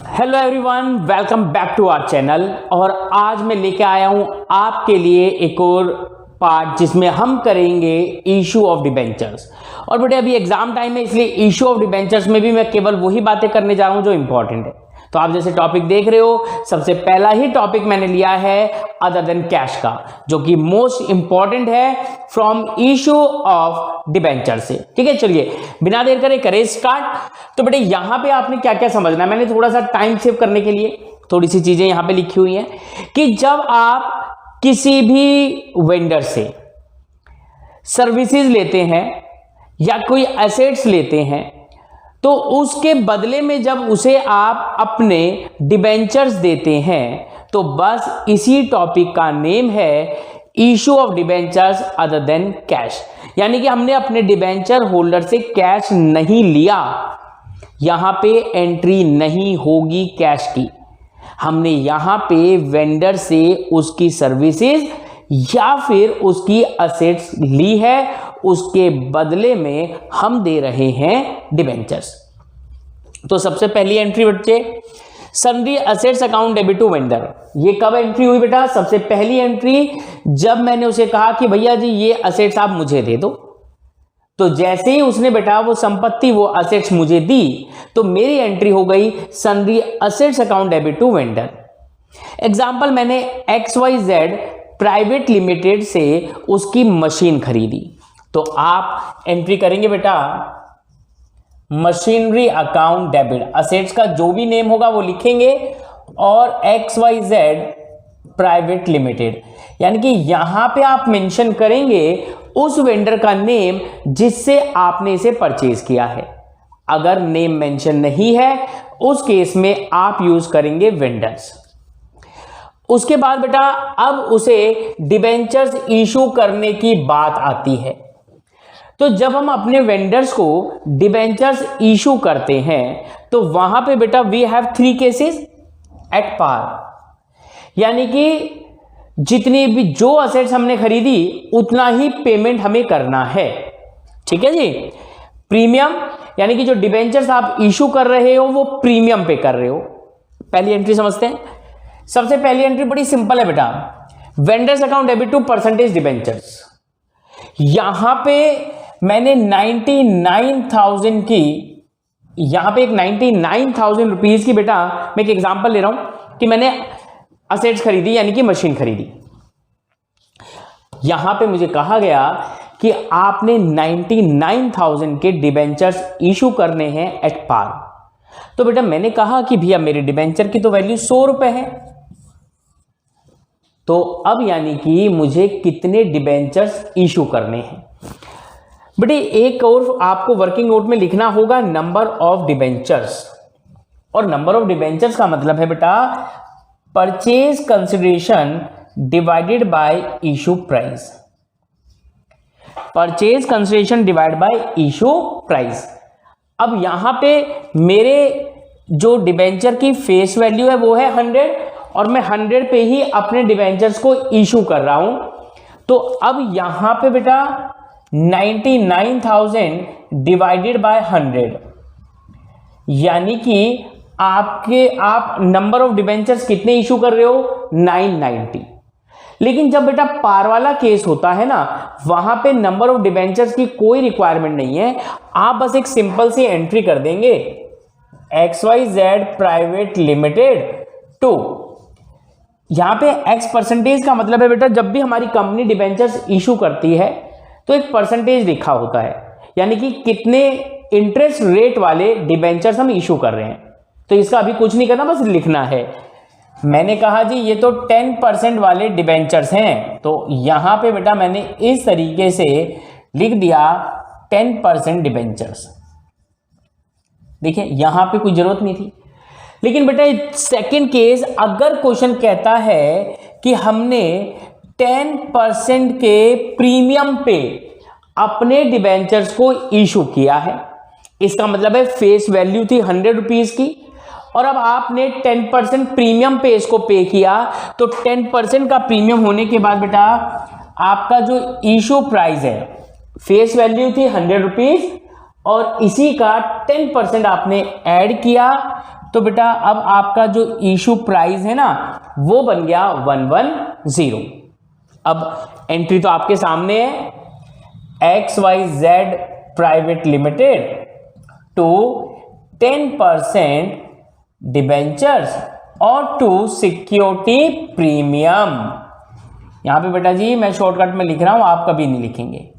Hello everyone, welcome back to our channel. और आज मैं लेके आया हूं आपके लिए एक और पार्ट जिसमें हम करेंगे इशू ऑफ डिबेंचर्स। और बेटे अभी एग्जाम टाइम है, इसलिए इशू ऑफ डिबेंचर्स में भी मैं केवल वही बातें करने जा रहा हूं जो इंपॉर्टेंट है। तो आप जैसे टॉपिक देख रहे हो, सबसे पहला ही टॉपिक मैंने लिया है अदर देन कैश का, जो कि मोस्ट इंपॉर्टेंट है फ्रॉम इशू ऑफ डिबेंचर से। ठीक है, चलिए बिना देर करे करें स्टार्ट। तो बेटे यहां पे आपने क्या क्या समझना है, मैंने थोड़ा सा टाइम सेव करने के लिए थोड़ी सी चीजें यहां पे लिखी हुई हैं कि जब आप किसी भी वेंडर से सर्विसेज लेते हैं या कोई एसेट्स लेते हैं, तो उसके बदले में जब उसे आप अपने डिबेंचर्स देते हैं, तो बस इसी टॉपिक का नेम है issue of debentures other than cash. यानी कि हमने अपने डिबेंचर होल्डर से कैश नहीं लिया, यहां पे एंट्री नहीं होगी कैश की। हमने यहां पे वेंडर से उसकी सर्विसेज या फिर उसकी असेट्स ली है, उसके बदले में हम दे रहे हैं डिबेंचर्स। तो सबसे पहली एंट्री बच्चे, sundry assets account debit to vendor. ये कब एंट्री हुई बेटा? सबसे पहली एंट्री जब मैंने उसे कहा कि भैया जी ये असेट्स आप मुझे दे दो। तो जैसे ही उसने बेटा वो संपत्ति वो असेट्स मुझे दी, तो मेरी एंट्री हो गई sundry assets account debit to vendor. Example, मैंने XYZ प्राइवेट लिमिटेड से उसकी मशीन खरीदी, तो आप एंट्री करेंगे बेटा मशीनरी अकाउंट डेबिट। असेट्स का जो भी नेम होगा वो लिखेंगे और XYZ प्राइवेट लिमिटेड, यानी कि यहां पे आप मेंशन करेंगे उस वेंडर का नेम जिससे आपने इसे परचेज किया है। अगर नेम मेंशन नहीं है उस केस में आप यूज करेंगे वेंडर्स। उसके बाद बेटा अब उसे डिबेंचर्स इशू करने की बात आती है। तो जब हम अपने वेंडर्स को डिबेंचर्स इशू करते हैं, तो वहां पे बेटा we have 3 cases at par, यानी कि जितनी भी जो असेट्स हमने खरीदी उतना ही पेमेंट हमें करना है। ठीक है जी। प्रीमियम, यानी कि जो डिबेंचर्स आप इशू कर रहे हो वो प्रीमियम पे कर रहे हो। पहली एंट्री समझते हैं। सबसे पहली एंट्री बड़ी सिंपल है बेटा, vendors account debit to percentage debentures. यहां पे मैंने 99,000 की, यहां पे एक 99,000 रुपीज की बेटा मैं एक एग्जांपल ले रहा हूं कि मैंने असेट्स खरीदी यानी कि मशीन खरीदी। यहां पे मुझे कहा गया कि आपने 99,000 के डिबेंचर्स इशू करने हैं एट पार। तो बेटा मैंने कहा कि भैया मेरे डिबेंचर की तो वैल्यू 100 रुपए है, तो अब यानी कि मुझे कितने डिबेंचर्स इशू करने हैं। बेटे एक और आपको वर्किंग नोट में लिखना होगा नंबर ऑफ डिबेंचर्स, और नंबर ऑफ डिबेंचर्स का मतलब है बेटा purchase consideration divided by issue price. Purchase consideration divide by issue price. अब यहां पे मेरे जो डिबेंचर की फेस वैल्यू है वो है 100, और मैं 100 पे ही अपने डिबेंचर्स को इशू कर रहा हूं। तो अब यहां पे बेटा 99,000 डिवाइडेड बाय 100, यानी कि आप नंबर ऑफ डिबेंचर्स कितने इशू कर रहे हो? 990। लेकिन जब बेटा पार वाला केस होता है ना, वहां पे नंबर ऑफ डिबेंचर्स की कोई रिक्वायरमेंट नहीं है। आप बस एक सिंपल सी एंट्री कर देंगे XYZ प्राइवेट लिमिटेड टू, यहां पे X परसेंटेज का मतलब है बेटा जब भी हमारी कंपनी डिबेंचर्स इशू करती है तो एक परसेंटेज लिखा होता है, यानी कि कितने इंटरेस्ट रेट वाले डिबेंचर्स हम इशू कर रहे हैं। तो इसका अभी कुछ नहीं करना, बस लिखना है। मैंने कहा जी ये तो 10% वाले डिबेंचर्स हैं, तो यहां पे बेटा मैंने इस तरीके से लिख दिया 10% डिबेंचर्स। देखिए यहां पे कोई जरूरत नहीं थी। लेकिन बेटा सेकंड केस, अगर क्वेश्चन कहता है कि हमने 10% के प्रीमियम पे अपने डिबेंचर्स को इशू किया है, इसका मतलब है फेस वैल्यू थी 100 रुपीज की, और अब आपने 10% प्रीमियम पे इसको पे किया, तो 10% का प्रीमियम होने के बाद बेटा आपका जो इशू प्राइस है, फेस वैल्यू थी 100 रुपीज और इसी का 10% आपने ऐड किया तो बेटा अब आपका जो इशू प्राइस है ना वो बन गया 110। अब एंट्री तो आपके सामने है, XYZ private limited to 10% debentures और टू सिक्योरिटी प्रीमियम। यहां पे बेटा जी मैं शॉर्टकट में लिख रहा हूं, आप कभी नहीं लिखेंगे।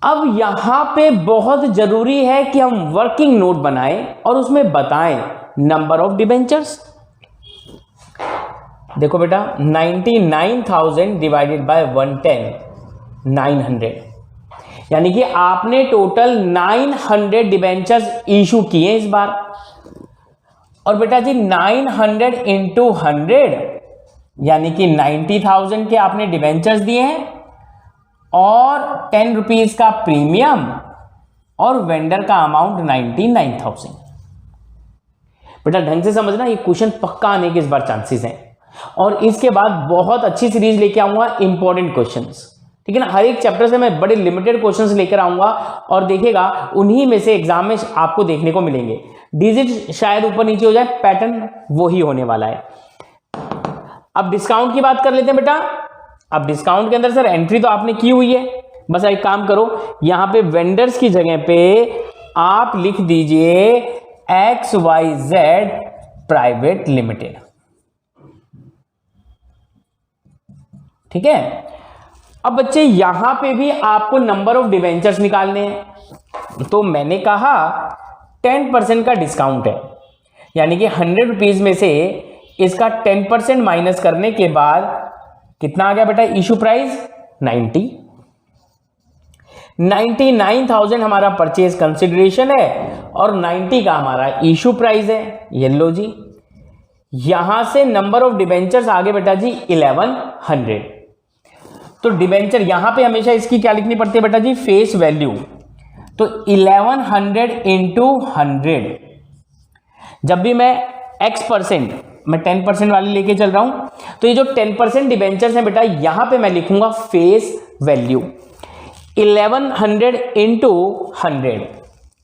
अब यहां पे बहुत जरूरी है कि हम वर्किंग नोट बनाएं और उसमें बताएं नंबर ऑफ डिबेंचर्स। देखो बेटा 99,000 डिवाइडेड बाय 110, 900, यानी कि आपने टोटल 900 डिबेंचर्स इशू किए इस बार। और बेटा जी 900 इंटू 100 यानी कि 90,000 के आपने डिबेंचर्स दिए हैं और 10 रुपीज का प्रीमियम और वेंडर का अमाउंट 99,000। बेटा ढंग से समझना, ये क्वेश्चन पक्का आने के इस बार चांसेस हैं। और इसके बाद बहुत अच्छी सीरीज लेके आऊंगा इंपॉर्टेंट क्वेश्चंस, ठीक है ना। हर एक चैप्टर से मैं बड़े लिमिटेड क्वेश्चंस लेकर आऊंगा और देखिएगा उन्हीं में से एग्जाम में आपको देखने को मिलेंगे। डिजिट शायद ऊपर नीचे हो जाए, पैटर्न वही होने वाला है। अब डिस्काउंट की बात कर लेते हैं बेटा। अब डिस्काउंट के अंदर सर एंट्री तो आपने की हुई है, बस एक काम करो, यहां पे वेंडर्स की जगह पे आप लिख दीजिए XYZ प्राइवेट लिमिटेड, ठीक है। अब बच्चे यहां पे भी आपको नंबर ऑफ डिवेंचर्स निकालने हैं, तो मैंने कहा 10% का डिस्काउंट है, यानी कि 100 रुपीज में से इसका 10% माइनस करने के बाद कितना आ गया बेटा इशू प्राइस 99,000 हमारा परचेज कंसिडरेशन है और 90 का हमारा इशू प्राइस है। ये लो जी, यहां से नंबर ऑफ डिबेंचर्स आगे बेटा जी 1100। तो डिबेंचर यहां पे हमेशा इसकी क्या लिखनी पड़ती है बेटा जी फेस वैल्यू, तो 1100 इंटू 100। जब भी मैं X% मैं 10% वाले लेके चल रहा हूं, तो ये जो 10% डिबेंचर्स हैं बेटा यहां पे मैं लिखूंगा फेस वैल्यू 1100 इंटू 100,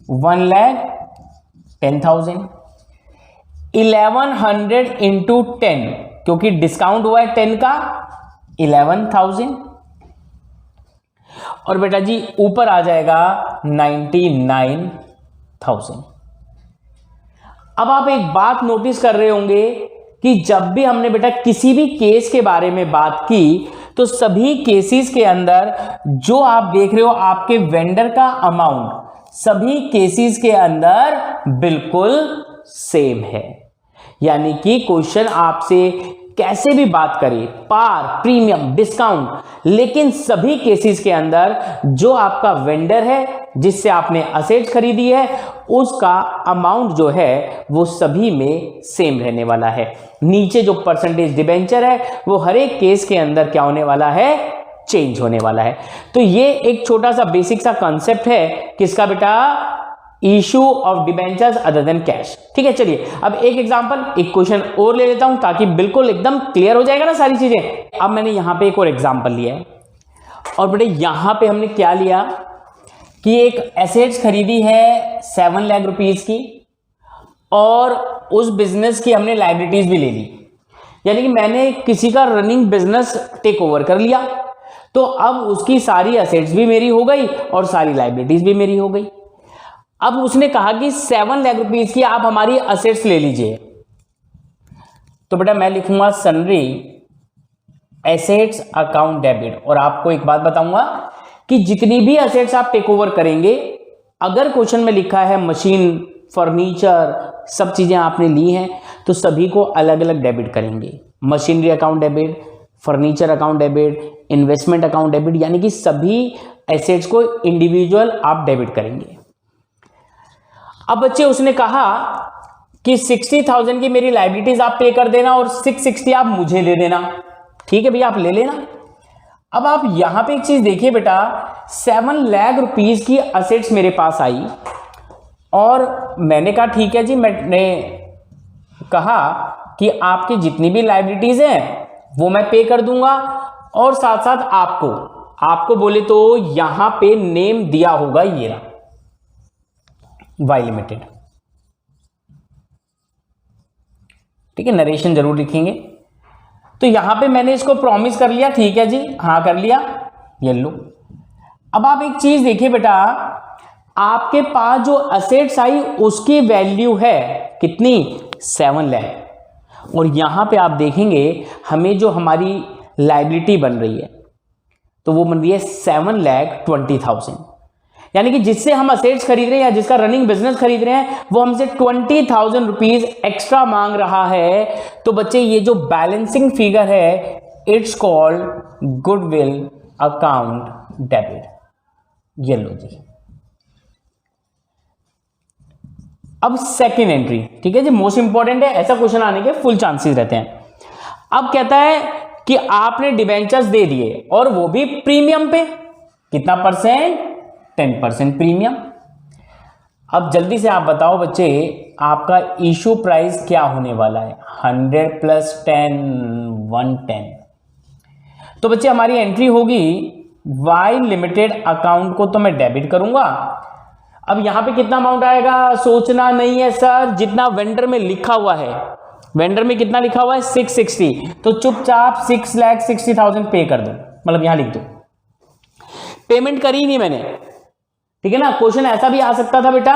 1,10,000। 1100 इंटू 10 क्योंकि डिस्काउंट हुआ है 10 का 11,000 और बेटा जी ऊपर आ जाएगा 99,000। अब आप एक बात नोटिस कर रहे होंगे कि जब भी हमने बेटा किसी भी केस के बारे में बात की तो सभी केसेस के अंदर जो आप देख रहे हो आपके वेंडर का अमाउंट सभी केसेस के अंदर बिल्कुल सेम है। यानी कि क्वेश्चन आपसे कैसे भी बात करे पार प्रीमियम डिस्काउंट, लेकिन सभी केसेस के अंदर जो आपका वेंडर है जिससे आपने असेट्स खरीदी है उसका अमाउंट जो है वो सभी में सेम रहने वाला है। नीचे जो परसेंटेज डिबेंचर है वो हर एक केस के अंदर क्या होने वाला है चेंज होने वाला है। तो ये एक छोटा सा बेसिक सा कॉन्सेप्ट है किसका बेटा issue of debentures other than cash. ठीक है, चलिए अब एक एग्जांपल एक क्वेश्चन और ले लेता हूं ताकि बिल्कुल एकदम क्लियर हो जाएगा ना सारी चीजें। अब मैंने यहां पे एक और एग्जांपल लिया है और बेटे यहां पे हमने क्या लिया कि एक एसेट्स खरीदी है 7 लाख रुपीस की और उस बिजनेस की हमने लायबिलिटीज भी ले ली, यानी कि मैंने किसी का रनिंग बिजनेस टेक ओवर कर लिया, तो अब उसकी सारी एसेट्स भी मेरी हो गई और सारी लायबिलिटीज भी मेरी हो गई। अब उसने कहा कि 7 लाख रुपीस की आप हमारी असेट्स ले लीजिए, तो बेटा मैं लिखूंगा सन्ड्री एसेट्स अकाउंट डेबिट। और आपको एक बात बताऊंगा कि जितनी भी असेट्स आप टेक ओवर करेंगे, अगर क्वेश्चन में लिखा है मशीन फर्नीचर सब चीजें आपने ली हैं तो सभी को अलग अलग डेबिट करेंगे। Machinery account debit, furniture account debit, investment account debit, यानी कि सभी एसेट्स को इंडिविजुअल आप डेबिट करेंगे। अब बच्चे उसने कहा कि 60,000 की मेरी लायबिलिटीज आप पे कर देना और 660 आप मुझे दे देना। ठीक है भैया आप ले लेना। अब आप यहां पे एक चीज देखिए बेटा 7 लाख रुपीस की असेट्स मेरे पास आई और मैंने कहा ठीक है जी, मैंने कहा कि आपकी जितनी भी लायबिलिटीज हैं वो मैं पे कर दूंगा और साथ साथ आपको बोले तो यहां पे नेम दिया होगा ये रहा वाई लिमिटेड। ठीक है, नरेशन जरूर लिखेंगे। तो यहां पे मैंने इसको प्रॉमिस कर लिया, ठीक है जी, हाँ कर लिया, ये लो। अब आप एक चीज देखिए बेटा, आपके पास जो असेट्स आई उसकी वैल्यू है कितनी, 7 लाख, और यहां पे आप देखेंगे हमें जो हमारी लायबिलिटी बन रही है तो वो बन रही है 7,20,000, यानी कि जिससे हम असेट्स खरीद रहे हैं या जिसका रनिंग बिजनेस खरीद रहे हैं वो हमसे 20,000 रुपीज एक्स्ट्रा मांग रहा है। तो बच्चे ये जो बैलेंसिंग फिगर है it's called goodwill account debit. ये लो जी। अब सेकेंड एंट्री, ठीक है जी, मोस्ट इंपॉर्टेंट है, ऐसा क्वेश्चन आने के फुल चांसेस रहते हैं। अब कहता है कि आपने डिबेंचर्स दे दिए और वो भी प्रीमियम पे, कितना परसेंट, 10% प्रीमियम। अब जल्दी से आप बताओ बच्चे, आपका इशू प्राइस क्या होने वाला है, 100 + 10 110। तो बच्चे हमारी एंट्री होगी वाई लिमिटेड अकाउंट को तो मैं डेबिट करूंगा। अब यहां पे कितना अमाउंट आएगा, सोचना नहीं है सर, जितना वेंडर में लिखा हुआ है, वेंडर में कितना लिखा हुआ है 660, तो चुपचाप 6,60,000 पे कर दो, मतलब यहां लिख दो, पेमेंट करी नहीं मैंने, ठीक है ना। क्वेश्चन ऐसा भी आ सकता था बेटा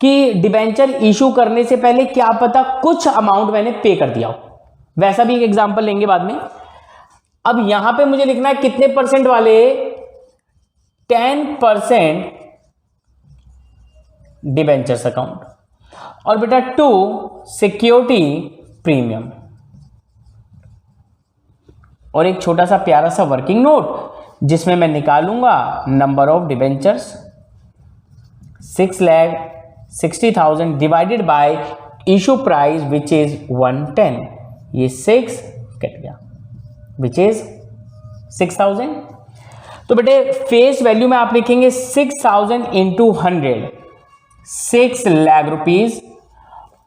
कि डिबेंचर इशू करने से पहले क्या पता कुछ अमाउंट मैंने पे कर दिया हो, वैसा भी एक एग्जांपल लेंगे बाद में। अब यहां पे मुझे लिखना है कितने परसेंट वाले, 10% डिबेंचर्स अकाउंट, और बेटा 2 सिक्योरिटी प्रीमियम, और एक छोटा सा प्यारा सा वर्किंग नोट जिसमें मैं निकालूंगा number of debentures 6,60,000 divided by issue price which is 110, ये 6 कट गया विच इज 6,000। तो बेटे फेस वैल्यू में आप लिखेंगे 6,000 इंटू 100, 6 लाख रुपीज,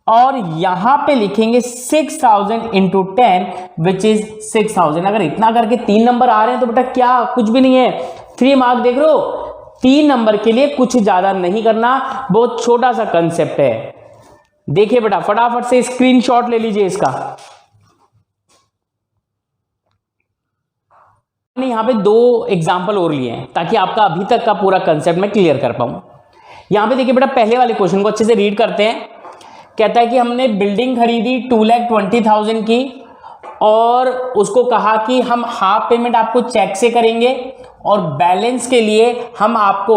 और यहां पे लिखेंगे 6,000 इंटू 10 विच इज 6,000। अगर इतना करके 3 नंबर आ रहे हैं तो बेटा क्या, कुछ भी नहीं है, 3 मार्क देख लो। 3 नंबर के लिए कुछ ज्यादा नहीं करना, बहुत छोटा सा कंसेप्ट है। देखिए बेटा फटाफट से स्क्रीनशॉट ले लीजिए इसका। मैंने यहां पे 2 एग्जांपल और लिए हैं ताकि आपका अभी तक का पूरा कंसेप्ट मैं क्लियर कर पाऊं। यहां पे देखिए बेटा पहले वाले क्वेश्चन को अच्छे से रीड करते हैं। कहता है कि हमने बिल्डिंग खरीदी 2,20,000 की और उसको कहा कि हम हाफ पेमेंट आपको चेक से करेंगे और बैलेंस के लिए हम आपको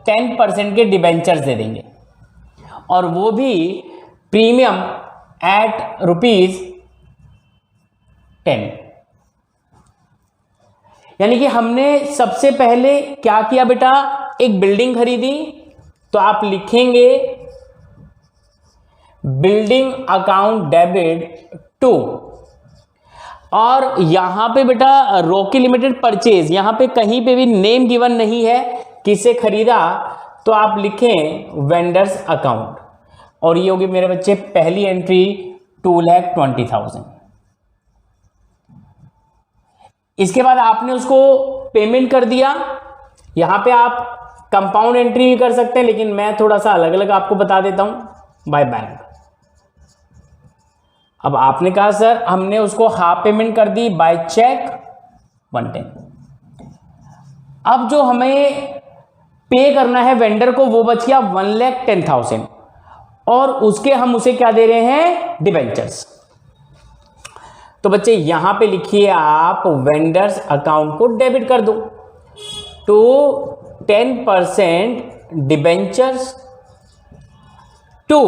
10% के डिबेंचर्स दे देंगे, और वो भी प्रीमियम एट ₹10। यानी कि हमने सबसे पहले क्या किया बेटा, एक बिल्डिंग खरीदी, तो आप लिखेंगे बिल्डिंग अकाउंट डेबिट 2, और यहां पे बेटा रॉकी लिमिटेड परचेज, यहां पे कहीं पे भी नेम गिवन नहीं है किसे खरीदा, तो आप लिखें वेंडर्स अकाउंट, और ये होगी मेरे बच्चे पहली एंट्री 2,20,000। इसके बाद आपने उसको पेमेंट कर दिया। यहां पे आप कंपाउंड एंट्री भी कर सकते हैं, लेकिन मैं थोड़ा सा अलग अलग आपको बता देता हूं, बाय बैंक। अब आपने कहा सर हमने उसको हाफ पेमेंट कर दी बाय चेक 110। अब जो हमें पे करना है वेंडर को वो बच गया 1,10,000, और उसके हम उसे क्या दे रहे हैं, डिबेंचर्स। तो बच्चे यहां पे लिखिए आप वेंडर्स अकाउंट को डेबिट कर दो, तो 10% डिबेंचर्स 2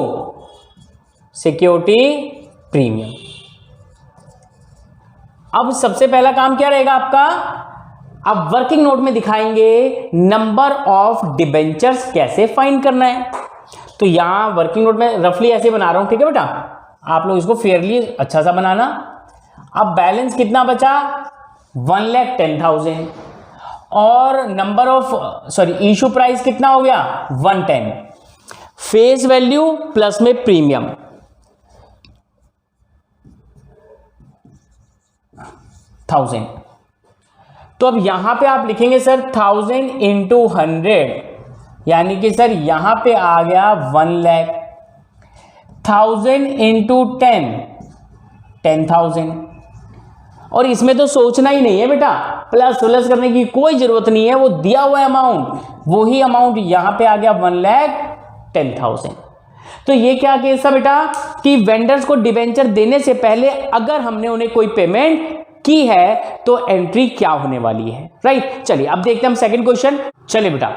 सिक्योरिटी प्रीमियम। अब सबसे पहला काम क्या रहेगा आपका, आप वर्किंग नोट में दिखाएंगे नंबर ऑफ डिबेंचर्स कैसे फाइंड करना है। तो यहां वर्किंग नोट में रफली ऐसे बना रहा हूं, ठीक है बेटा, आप लोग इसको फेयरली अच्छा सा बनाना। अब बैलेंस कितना बचा, 1,10,000, और नंबर ऑफ इशू प्राइस कितना हो गया 110, फेस वैल्यू प्लस में प्रीमियम, 1000। तो अब यहां पे आप लिखेंगे सर 1000 इंटू 100, यानी कि सर यहां पे आ गया 1 लाख। 1000 इंटू 10 10,000। और इसमें तो सोचना ही नहीं है बेटा, प्लस प्लस करने की कोई जरूरत नहीं है, वो दिया हुआ अमाउंट वही अमाउंट यहां पे आ गया 1,10,000। तो ये क्या केस था बेटा कि वेंडर्स को डिबेंचर देने से पहले अगर हमने उन्हें कोई पेमेंट की है तो एंट्री क्या होने वाली है, राइट। चलिए अब देखते हैं हम सेकंड क्वेश्चन। चलिए बेटा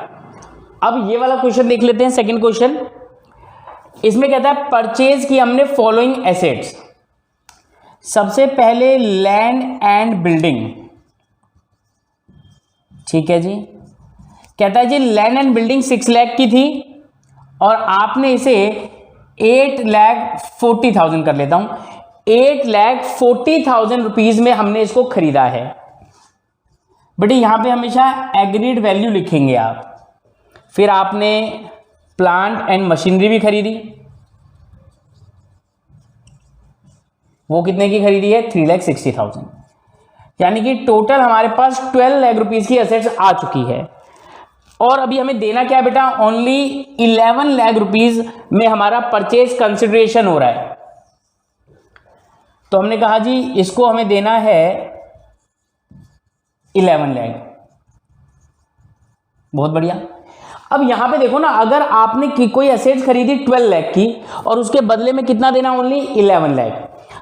अब ये वाला क्वेश्चन देख लेते हैं, सेकंड क्वेश्चन। इसमें कहता है परचेज की हमने फॉलोइंग एसेट्स। सबसे पहले लैंड एंड बिल्डिंग, ठीक है जी। कहता है जी लैंड एंड बिल्डिंग 6 लाख की थी और आपने इसे 8,40,000 कर लेता हूं, 8,40,000 रुपीज में हमने इसको खरीदा है। बेटे यहां पे हमेशा एग्रीड वैल्यू लिखेंगे आप। फिर आपने प्लांट एंड मशीनरी भी खरीदी, वो कितने की खरीदी है 3,60,000, यानी कि टोटल हमारे पास 12 लाख रुपीज की एसेट्स आ चुकी है। और अभी हमें देना क्या है बेटा, ओनली 11 लाख रुपीज में हमारा परचेज कंसिडरेशन हो रहा है। तो हमने कहा जी इसको हमें देना है 11 लाख। बहुत बढ़िया। अब यहां पे देखो ना, अगर आपने कोई एसेट खरीदी 12 लाख की और उसके बदले में कितना देना, ओनली 11 लाख,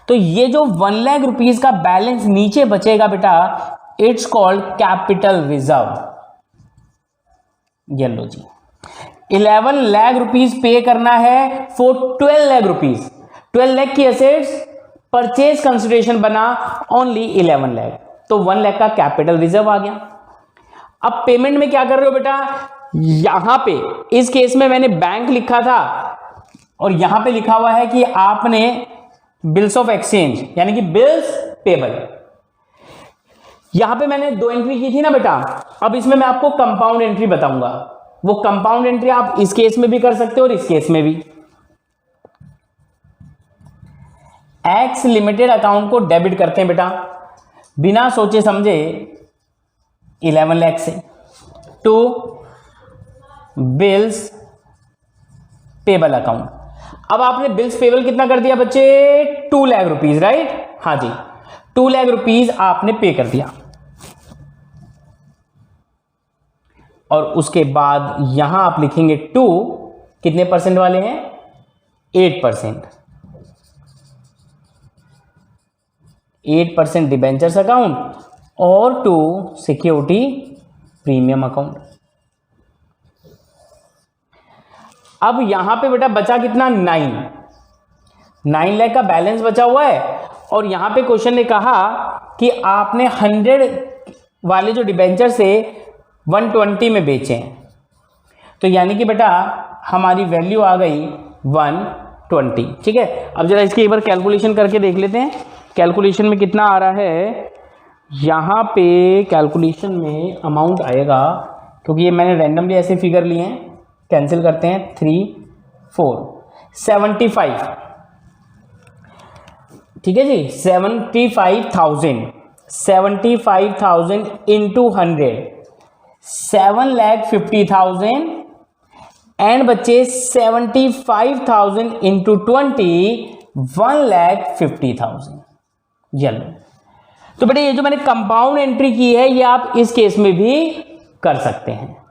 तो ये जो 1 लाख रुपीज का बैलेंस नीचे बचेगा बेटा, इट्स कॉल्ड कैपिटल रिजर्व। ये लो जी 11 लाख रुपीज पे करना है फॉर 12 लाख रुपीज। 12 लाख की एसेट्स, परचेज कंसिडरेशन बना ओनली 11 लाख, तो 1 लाख का कैपिटल रिजर्व आ गया। अब पेमेंट में क्या कर रहे हो बेटा, यहां पे इस केस में मैंने बैंक लिखा था और यहां पे लिखा हुआ है कि आपने बिल्स ऑफ एक्सचेंज यानी कि बिल्स पेबल, यहां पे मैंने 2 एंट्री की थी ना बेटा। अब इसमें मैं आपको कंपाउंड एंट्री बताऊंगा, वो कंपाउंड एंट्री आप इस केस में भी कर सकते हो और इस केस में भी। एक्स लिमिटेड अकाउंट को डेबिट करते हैं बेटा बिना सोचे समझे 11 लाख से टू बिल्स पेबल अकाउंट। अब आपने बिल्स पेबल कितना कर दिया बच्चे, 2 लाख रुपीज, राइट। हाँ जी 2 लाख रुपीज आपने पे कर दिया। और उसके बाद यहां आप लिखेंगे 2, कितने परसेंट वाले हैं, 8%। 8% डिबेंचर्स अकाउंट और 2 सिक्योरिटी प्रीमियम अकाउंट। अब यहां पे बेटा बचा कितना, 9 लाख का बैलेंस बचा हुआ है। और यहां पे क्वेश्चन ने कहा कि आपने 100 वाले जो डिबेंचर से 120 में बेचे हैं, तो यानी कि बेटा हमारी वैल्यू आ गई 120, ठीक है। अब जरा इसकी एक बार कैलकुलेशन करके देख लेते हैं, कैलकुलेशन में कितना आ रहा है। यहाँ पे कैलकुलेशन में अमाउंट आएगा, क्योंकि ये मैंने रैंडमली ऐसे फिगर लिए हैं, कैंसिल करते हैं 3 4 75, ठीक है जी। 75,000 इंटू 100 7,50,000 एंड बच्चे 75,000 इंटू 20 1,50,000। चलो तो बेटे ये जो मैंने कंपाउंड एंट्री की है ये आप इस केस में भी कर सकते हैं।